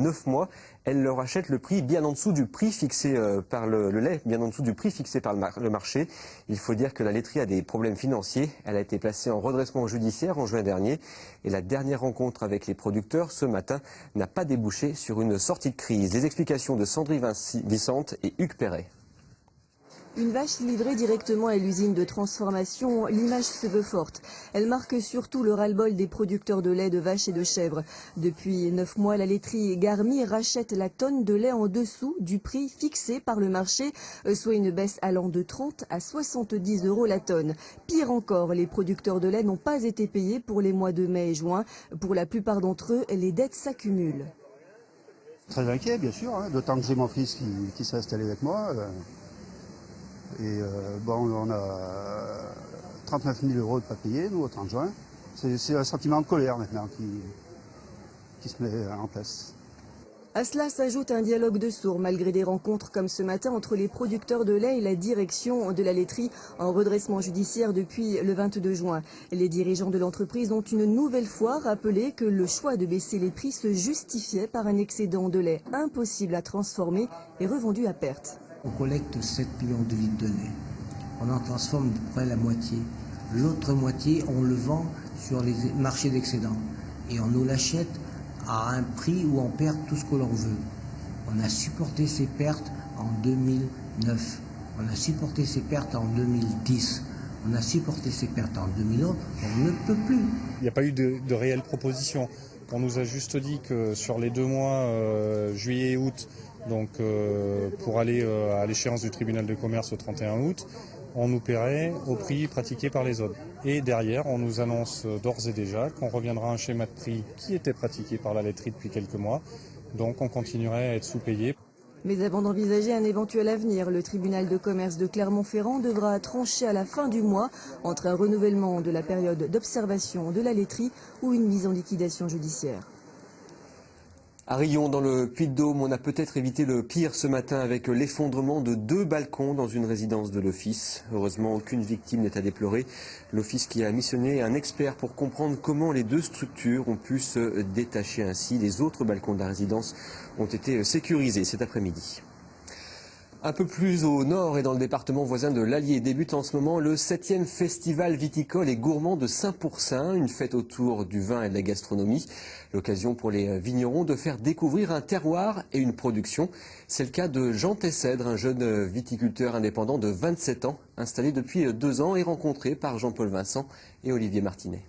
9 mois, elle leur achète le prix bien en dessous du prix fixé par le lait, bien en dessous du prix fixé par le marché. Il faut dire que la laiterie a des problèmes financiers. Elle a été placée en redressement judiciaire en juin dernier. Et la dernière rencontre avec les producteurs ce matin n'a pas débouché sur une sortie de crise. Les explications de Sandrine Vicente et Hugues Perret. Une vache livrée directement à l'usine de transformation, l'image se veut forte. Elle marque surtout le ras-le-bol des producteurs de lait de vaches et de chèvres. Depuis 9 mois, la laiterie Garmi rachète la tonne de lait en dessous du prix fixé par le marché, soit une baisse allant de 30 à 70 € la tonne. Pire encore, les producteurs de lait n'ont pas été payés pour les mois de mai et juin. Pour la plupart d'entre eux, les dettes s'accumulent. Très inquiet, bien sûr, hein, d'autant que j'ai mon fils qui s'est installé avec moi. On a 39 000 € de pas payés, nous, au 30 juin. C'est un sentiment de colère maintenant qui se met en place. À cela s'ajoute un dialogue de sourds, malgré des rencontres comme ce matin entre les producteurs de lait et la direction de la laiterie en redressement judiciaire depuis le 22 juin. Les dirigeants de l'entreprise ont une nouvelle fois rappelé que le choix de baisser les prix se justifiait par un excédent de lait impossible à transformer et revendu à perte. On collecte 7 millions de litres de lait. On en transforme à peu près la moitié. L'autre moitié, on le vend sur les marchés d'excédent. Et on nous l'achète à un prix où on perd tout ce que l'on veut. On a supporté ces pertes en 2009. On a supporté ces pertes en 2010. On a supporté ces pertes en 2011. On ne peut plus. Il n'y a pas eu de réelle proposition. On nous a juste dit que sur les 2 mois, juillet et août, donc pour aller à l'échéance du tribunal de commerce au 31 août, on nous paierait au prix pratiqué par les autres. Et derrière, on nous annonce d'ores et déjà qu'on reviendra à un schéma de prix qui était pratiqué par la laiterie depuis quelques mois. Donc on continuerait à être sous-payé. Mais avant d'envisager un éventuel avenir, le tribunal de commerce de Clermont-Ferrand devra trancher à la fin du mois entre un renouvellement de la période d'observation de la laiterie ou une mise en liquidation judiciaire. À Riom, dans le Puy-de-Dôme, on a peut-être évité le pire ce matin avec l'effondrement de 2 balcons dans une résidence de l'Office. Heureusement, aucune victime n'est à déplorer. L'Office qui a missionné un expert pour comprendre comment les 2 structures ont pu se détacher ainsi. Les autres balcons de la résidence ont été sécurisés cet après-midi. Un peu plus au nord et dans le département voisin de l'Allier débute en ce moment le 7e festival viticole et gourmand de Saint-Pourçain, une fête autour du vin et de la gastronomie. L'occasion pour les vignerons de faire découvrir un terroir et une production. C'est le cas de Jean Tessèdre, un jeune viticulteur indépendant de 27 ans, installé depuis 2 ans et rencontré par Jean-Paul Vincent et Olivier Martinet.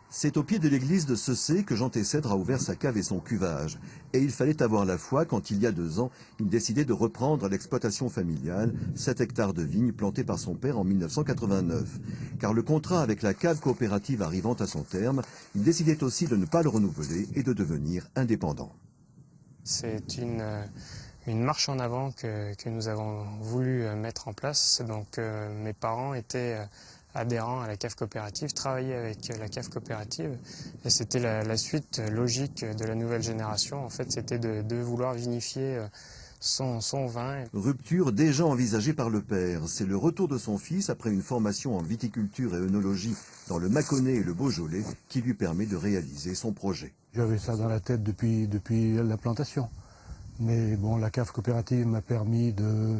C'est au pied de l'église de Cessé que Jean Tessèdre a ouvert sa cave et son cuvage. Et il fallait avoir la foi quand, il y a 2 ans, il décidait de reprendre l'exploitation familiale, 7 hectares de vignes plantées par son père en 1989. Car le contrat avec la cave coopérative arrivant à son terme, il décidait aussi de ne pas le renouveler et de devenir indépendant. C'est une marche en avant que nous avons voulu mettre en place. Donc mes parents étaient adhérents à la cave coopérative, travaillaient avec la cave coopérative et c'était la suite logique de la nouvelle génération. En fait, c'était de vouloir vinifier son vin. Rupture déjà envisagée par le père. C'est le retour de son fils après une formation en viticulture et œnologie dans le Mâconnais et le Beaujolais qui lui permet de réaliser son projet. J'avais ça dans la tête depuis la plantation. Mais bon, la cave coopérative m'a permis de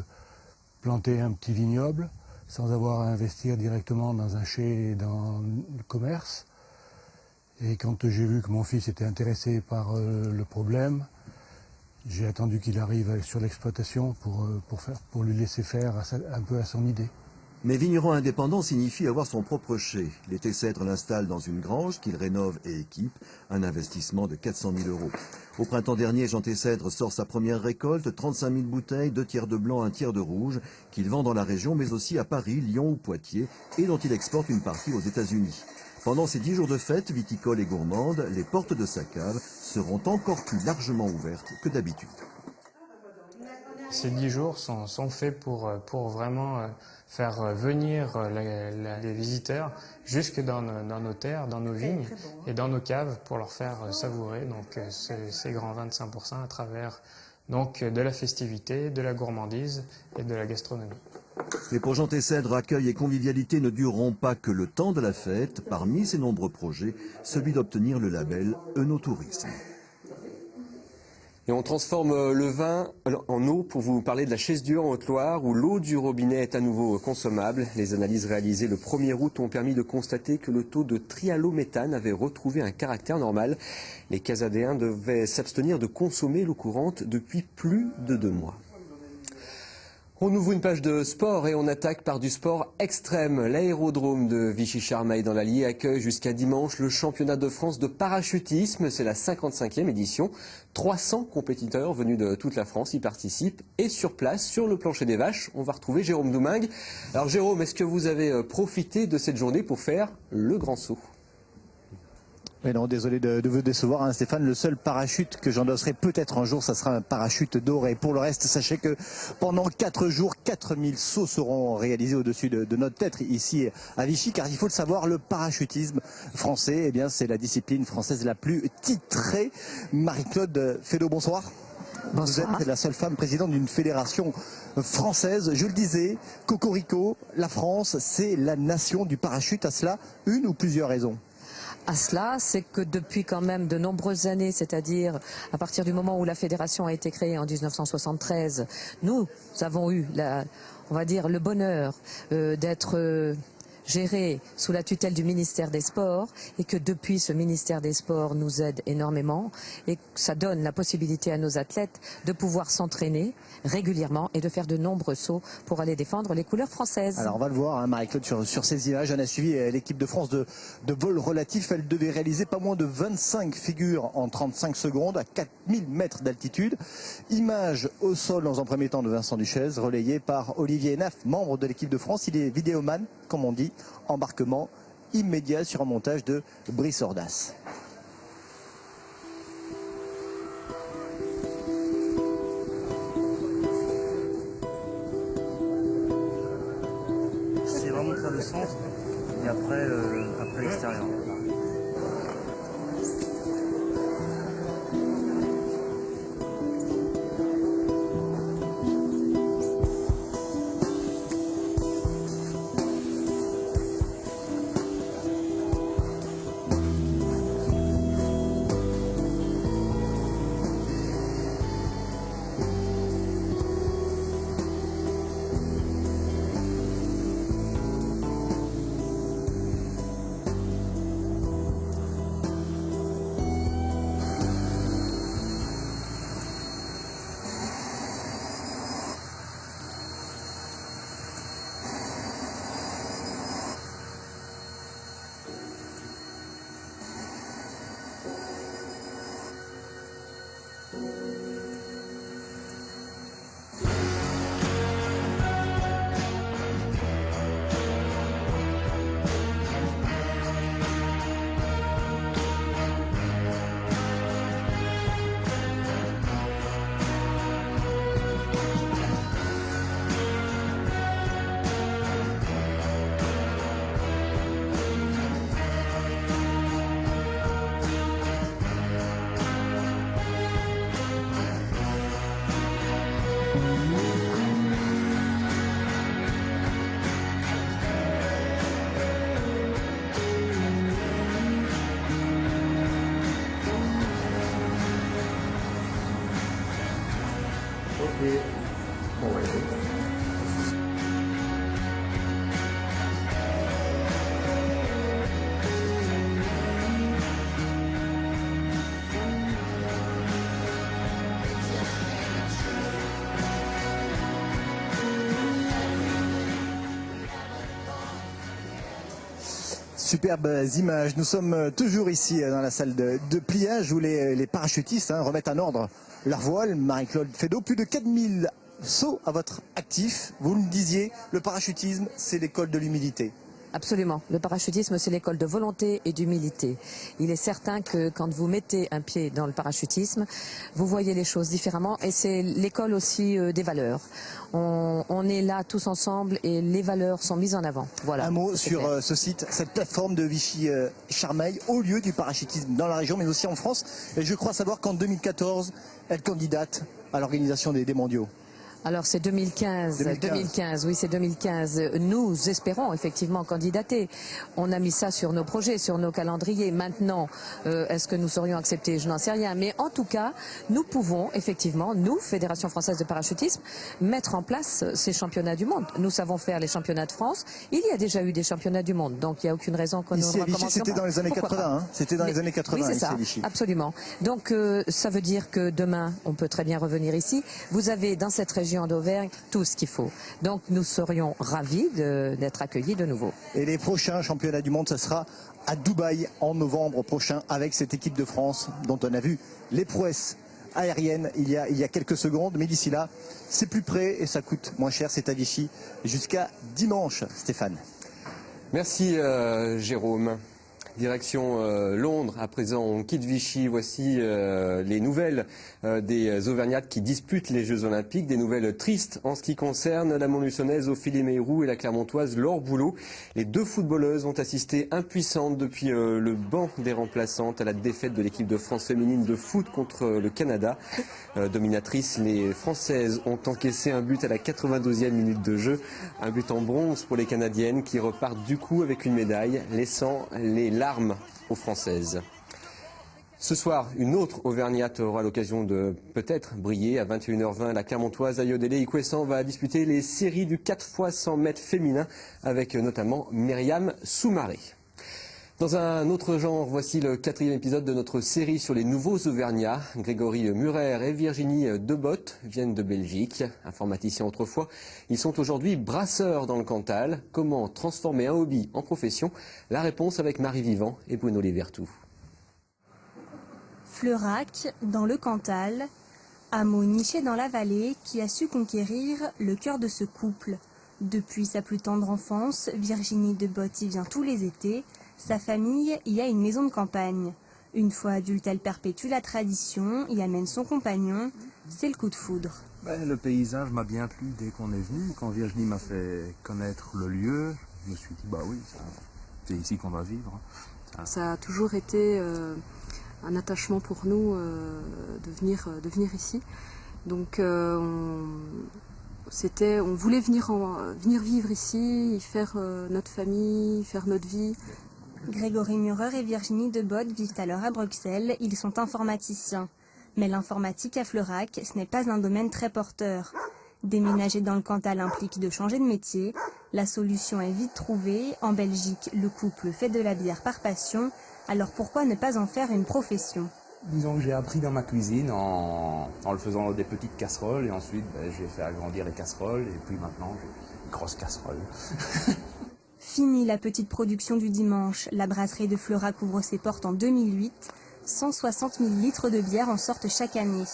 planter un petit vignoble sans avoir à investir directement dans un chai et dans le commerce. Et quand j'ai vu que mon fils était intéressé par le problème, j'ai attendu qu'il arrive sur l'exploitation pour lui laisser faire un peu à son idée. Mais vigneron indépendant signifie avoir son propre chai. Les Tessèdre l'installent dans une grange qu'il rénove et équipe, un investissement de 400 000 €. Au printemps dernier, Jean Tessèdre sort sa première récolte, 35 000 bouteilles, 2 tiers de blanc, 1 tiers de rouge, qu'il vend dans la région, mais aussi à Paris, Lyon ou Poitiers, et dont il exporte une partie aux États-Unis. Pendant ces 10 jours de fête viticole et gourmande, les portes de sa cave seront encore plus largement ouvertes que d'habitude. Ces 10 jours sont faits pour vraiment faire venir les visiteurs jusque dans nos terres, dans nos vignes et dans nos caves pour leur faire savourer donc, ces grands vins de Saint-Pourçain à travers donc, de la festivité, de la gourmandise et de la gastronomie. Mais pour Jean Tessèdre, accueil et convivialité ne dureront pas que le temps de la fête. Parmi ses nombreux projets, celui d'obtenir le label Œnotourisme. Et on transforme le vin en eau pour vous parler de la Chaise-Dieu en Haute-Loire où l'eau du robinet est à nouveau consommable. Les analyses réalisées le 1er août ont permis de constater que le taux de trihallométhane avait retrouvé un caractère normal. Les Casadéens devaient s'abstenir de consommer l'eau courante depuis plus de 2 mois. On ouvre une page de sport et on attaque par du sport extrême. L'aérodrome de Vichy-Charmeil dans l'Allier accueille jusqu'à dimanche le championnat de France de parachutisme. C'est la 55e édition. 300 compétiteurs venus de toute la France y participent. Et sur place, sur le plancher des vaches, on va retrouver Jérôme Doumingue. Alors Jérôme, est-ce que vous avez profité de cette journée pour faire le grand saut ? Mais non, désolé de vous décevoir, hein, Stéphane. Le seul parachute que j'endosserai peut-être un jour, ça sera un parachute doré. Pour le reste, sachez que pendant 4 jours, 4000 sauts seront réalisés au-dessus de notre tête ici à Vichy. Car il faut le savoir, le parachutisme français, eh bien, c'est la discipline française la plus titrée. Marie-Claude Fédot, bonsoir. Bonsoir. Vous êtes la seule femme présidente d'une fédération française. Je le disais, Cocorico, la France, c'est la nation du parachute. À cela, une ou plusieurs raisons? À cela, c'est que depuis quand même de nombreuses années, c'est-à-dire à partir du moment où la fédération a été créée en 1973, nous avons eu, on va dire, le bonheur d'être géré sous la tutelle du ministère des Sports et que depuis ce ministère des Sports nous aide énormément et ça donne la possibilité à nos athlètes de pouvoir s'entraîner régulièrement et de faire de nombreux sauts pour aller défendre les couleurs françaises. Alors on va le voir, hein, Marie-Claude, sur ces images. On a suivi l'équipe de France de vol relatif. Elle devait réaliser pas moins de 25 figures en 35 secondes à 4000 mètres d'altitude. Image au sol dans un premier temps de Vincent Duchesne, relayé par Olivier Naff, membre de l'équipe de France. Il est vidéoman, comme on dit. Embarquement immédiat sur un montage de Brice Ordas. C'est vraiment faire le centre et après l'extérieur. Superbes images. Nous sommes toujours ici dans la salle de pliage où les parachutistes remettent en ordre leur voile. Marie-Claude Fédot, plus de 4000 sauts à votre actif. Vous le disiez, le parachutisme, c'est l'école de l'humilité. Absolument. Le parachutisme, c'est l'école de volonté et d'humilité. Il est certain que quand vous mettez un pied dans le parachutisme, vous voyez les choses différemment et c'est l'école aussi des valeurs. On est là tous ensemble et les valeurs sont mises en avant. Voilà. Un mot sur ce site, cette plateforme de Vichy-Charmeil, au lieu du parachutisme dans la région, mais aussi en France. Et je crois savoir qu'en 2014, elle candidate à l'organisation des mondiaux. Alors c'est 2015, 2015, oui c'est 2015. Nous espérons effectivement candidater. On a mis ça sur nos projets, sur nos calendriers. Maintenant, est-ce que nous serions acceptés? Je n'en sais rien. Mais en tout cas, nous pouvons effectivement, nous, Fédération française de parachutisme, mettre en place ces championnats du monde. Nous savons faire les championnats de France. Il y a déjà eu des championnats du monde, donc il n'y a aucune raison qu'on ne recommence pas. C'était dans les années 80, hein. C'était dans les années 80. Oui, c'est ça, absolument. Donc ça veut dire que demain, on peut très bien revenir ici. Vous avez dans cette région d'Auvergne tout ce qu'il faut. Donc nous serions ravis d'être accueillis de nouveau. Et les prochains championnats du monde, ça sera à Dubaï en novembre prochain avec cette équipe de France dont on a vu les prouesses aériennes il y a quelques secondes. Mais d'ici là, c'est plus près et ça coûte moins cher. C'est à Vichy jusqu'à dimanche, Stéphane. Merci Jérôme. Direction Londres, à présent on quitte Vichy, voici les nouvelles des Auvergnates qui disputent les Jeux Olympiques, des nouvelles tristes en ce qui concerne la Montluçonnaise Ophélie Meyrou et la Clermontoise Laure Boulot. Les deux footballeuses ont assisté impuissantes depuis le banc des remplaçantes à la défaite de l'équipe de France féminine de foot contre le Canada. Dominatrices, les Françaises ont encaissé un but à la 92e minute de jeu, un but en bronze pour les Canadiennes qui repartent du coup avec une médaille, laissant les larmes aux Françaises. Ce soir, une autre Auvergnate aura l'occasion de peut-être briller. À 21h20, la Clermontoise Ayodele Ikwessan va disputer les séries du 4x100 mètres féminin avec notamment Myriam Soumaré. Dans un autre genre, voici le 4e épisode de notre série sur les nouveaux Auvergnats. Grégory Murer et Virginie Debotte viennent de Belgique. Informaticiens autrefois, ils sont aujourd'hui brasseurs dans le Cantal. Comment transformer un hobby en profession? La réponse avec Marie Vivant et Bruno Lévertou. Fleurac, dans le Cantal, hameau niché dans la vallée qui a su conquérir le cœur de ce couple. Depuis sa plus tendre enfance, Virginie Debotte y vient tous les étés. Sa famille y a une maison de campagne. Une fois adulte, elle perpétue la tradition, y amène son compagnon. C'est le coup de foudre. Le paysage m'a bien plu dès qu'on est venu. Quand Virginie m'a fait connaître le lieu, je me suis dit, bah oui, c'est ici qu'on va vivre. Ça a toujours été un attachement pour nous de venir ici. Donc on voulait venir vivre ici, y faire notre famille, faire notre vie. Grégory Murer et Virginie Debotte vivent alors à Bruxelles. Ils sont informaticiens. Mais l'informatique à Fleurac, ce n'est pas un domaine très porteur. Déménager dans le Cantal implique de changer de métier. La solution est vite trouvée. En Belgique, le couple fait de la bière par passion. Alors pourquoi ne pas en faire une profession? Disons que j'ai appris dans ma cuisine en le faisant des petites casseroles et ensuite j'ai fait agrandir les casseroles et puis maintenant j'ai une grosse casserole. Fini la petite production du dimanche. La brasserie de Fleurac ouvre ses portes en 2008. 160 000 litres de bière en sortent chaque année.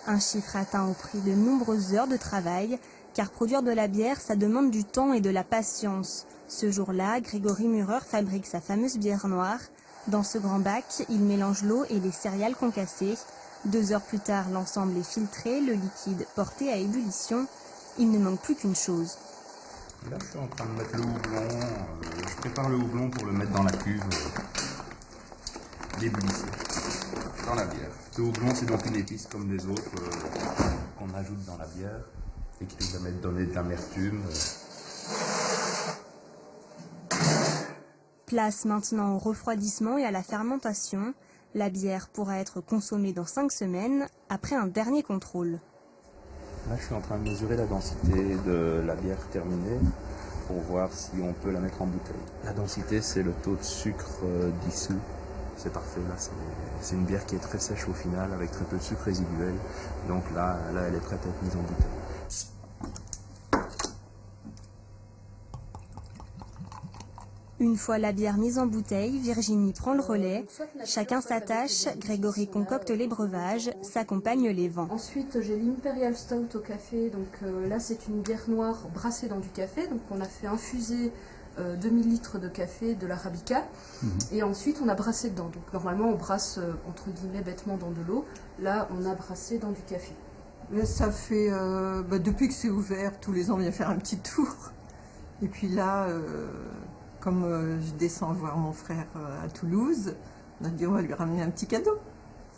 Un chiffre atteint au prix de nombreuses heures de travail, car produire de la bière, ça demande du temps et de la patience. Ce jour-là, Grégory Murer fabrique sa fameuse bière noire. Dans ce grand bac, il mélange l'eau et les céréales concassées. 2 heures plus tard, l'ensemble est filtré, le liquide porté à ébullition. Il ne manque plus qu'une chose. Là, je suis en train de mettre le houblon. Je prépare le houblon pour le mettre dans la cuve d'ébullition, dans la bière. Le houblon, c'est donc une épice comme les autres qu'on ajoute dans la bière et qui nous permet de donner de l'amertume. Place maintenant au refroidissement et à la fermentation. La bière pourra être consommée dans 5 semaines, après un dernier contrôle. Là, je suis en train de mesurer la densité de la bière terminée pour voir si on peut la mettre en bouteille. La densité, c'est le taux de sucre dissous. C'est parfait, là, c'est une bière qui est très sèche au final, avec très peu de sucre résiduel. Donc là, elle est prête à être mise en bouteille. Une fois la bière mise en bouteille, Virginie prend le relais. Chacun s'attache, Grégory concocte les breuvages, s'accompagne les vents. Ensuite, j'ai l'Imperial Stout au café. Donc là, c'est une bière noire brassée dans du café. Donc on a fait infuser 2000 litres de café, de l'arabica. Et ensuite, on a brassé dedans. Donc normalement, on brasse, entre guillemets, bêtement dans de l'eau. Là, on a brassé dans du café. Ça fait, depuis que c'est ouvert, tous les ans, on vient faire un petit tour. Et puis là... comme je descends voir mon frère à Toulouse, on a dit on va lui ramener un petit cadeau.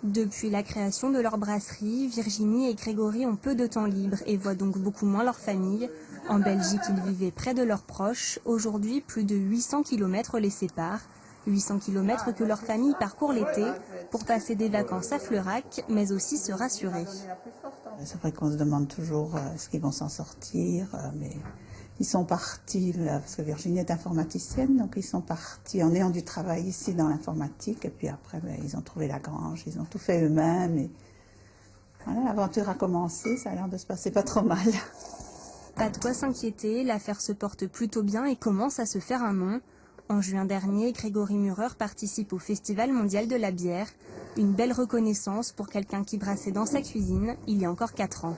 Depuis la création de leur brasserie, Virginie et Grégory ont peu de temps libre et voient donc beaucoup moins leur famille. En Belgique, ils vivaient près de leurs proches. Aujourd'hui, plus de 800 km les séparent. 800 km que leur famille parcourt l'été pour passer des vacances à Fleurac, mais aussi se rassurer. C'est vrai qu'on se demande toujours est-ce qu'ils vont s'en sortir, mais ils sont partis, là, parce que Virginie est informaticienne, donc ils sont partis en ayant du travail ici dans l'informatique, et puis après ils ont trouvé la grange, ils ont tout fait eux-mêmes, et voilà, l'aventure a commencé, ça a l'air de se passer pas trop mal. Pas de quoi s'inquiéter, l'affaire se porte plutôt bien et commence à se faire un nom. En juin dernier, Grégory Murer participe au Festival mondial de la bière. Une belle reconnaissance pour quelqu'un qui brassait dans sa cuisine il y a encore 4 ans.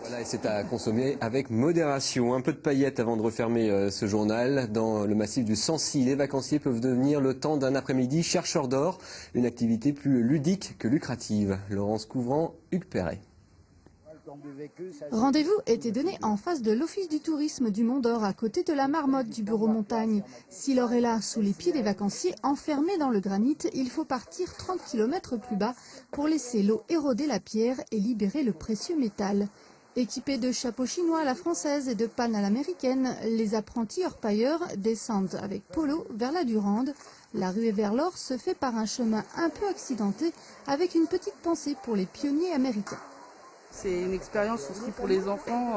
Voilà, et c'est à consommer avec modération. Un peu de paillettes avant de refermer ce journal. Dans le massif du Sancy, les vacanciers peuvent devenir le temps d'un après-midi chercheurs d'or. Une activité plus ludique que lucrative. Laurence Couvrant, Hugues Perret. Rendez-vous était donné en face de l'Office du tourisme du Mont d'Or, à côté de la marmotte du bureau montagne. Si l'or est là, sous les pieds des vacanciers, enfermés dans le granit, il faut partir 30 km plus bas pour laisser l'eau éroder la pierre et libérer le précieux métal. Équipés de chapeaux chinois à la française et de pannes à l'américaine, les apprentis orpailleurs descendent avec Polo vers la Durande. La ruée vers l'or se fait par un chemin un peu accidenté, avec une petite pensée pour les pionniers américains. C'est une expérience aussi pour les enfants.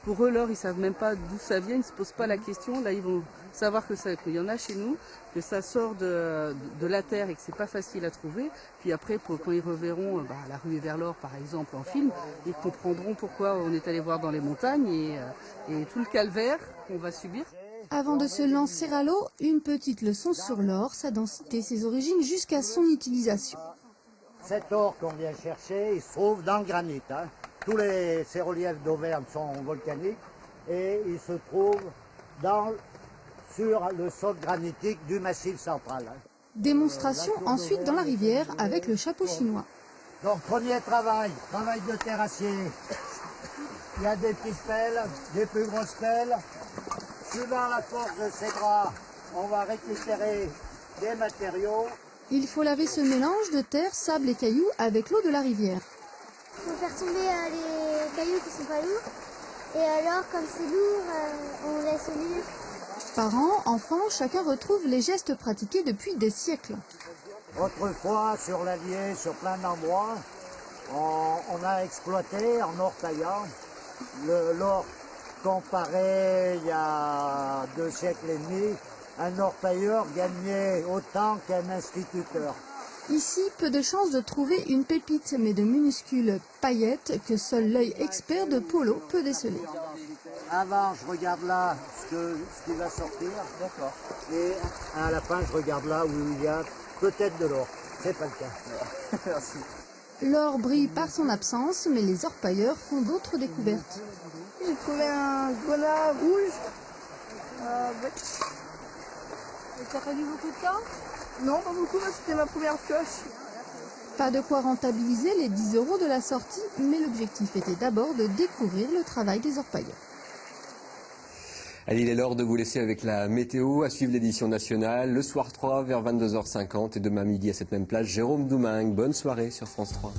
Pour eux, l'or, ils ne savent même pas d'où ça vient, ils ne se posent pas la question. Là, ils vont savoir qu'il y en a chez nous, que ça sort de la terre et que c'est pas facile à trouver. Puis après, quand ils reverront la ruée vers l'or, par exemple, en film, ils comprendront pourquoi on est allé voir dans les montagnes et tout le calvaire qu'on va subir. Avant de se lancer à l'eau, une petite leçon sur l'or, sa densité, ses origines jusqu'à son utilisation. Cet or qu'on vient chercher, il se trouve dans le granit. Tous ces reliefs d'Auvergne sont volcaniques et il se trouve sur le socle granitique du Massif central. Démonstration ensuite dans la rivière avec le chapeau chinois. Donc premier travail de terrassier. Il y a des petites pelles, des plus grosses pelles. Suivant la force de ses bras, on va récupérer des matériaux. Il faut laver ce mélange de terre, sable et cailloux avec l'eau de la rivière. Il faut faire tomber les cailloux qui ne sont pas lourds. Et alors, comme c'est lourd, on laisse lire. Parents, enfants, chacun retrouve les gestes pratiqués depuis des siècles. Autrefois, sur l'Allier, sur plein d'endroits, on a exploité en orpaillant l'or comparé il y a 2 siècles et demi. Un orpailleur gagnait autant qu'un instituteur. Ici, peu de chances de trouver une pépite, mais de minuscules paillettes que seul l'œil expert de Polo peut déceler. Avant, je regarde là ce qui va sortir. D'accord. Et à la fin, je regarde là où il y a peut-être de l'or. C'est pas le cas. Merci. L'or brille par son absence, mais les orpailleurs font d'autres découvertes. J'ai trouvé un grenat rouge. Et t'as fallu beaucoup de temps? Non, pas beaucoup, c'était ma première pioche. Pas de quoi rentabiliser les 10 € de la sortie, mais l'objectif était d'abord de découvrir le travail des orpailleurs. Allez, il est l'heure de vous laisser avec la météo, à suivre l'édition nationale, le soir 3 vers 22h50 et demain midi à cette même plage, Jérôme Doumingue. Bonne soirée sur France 3.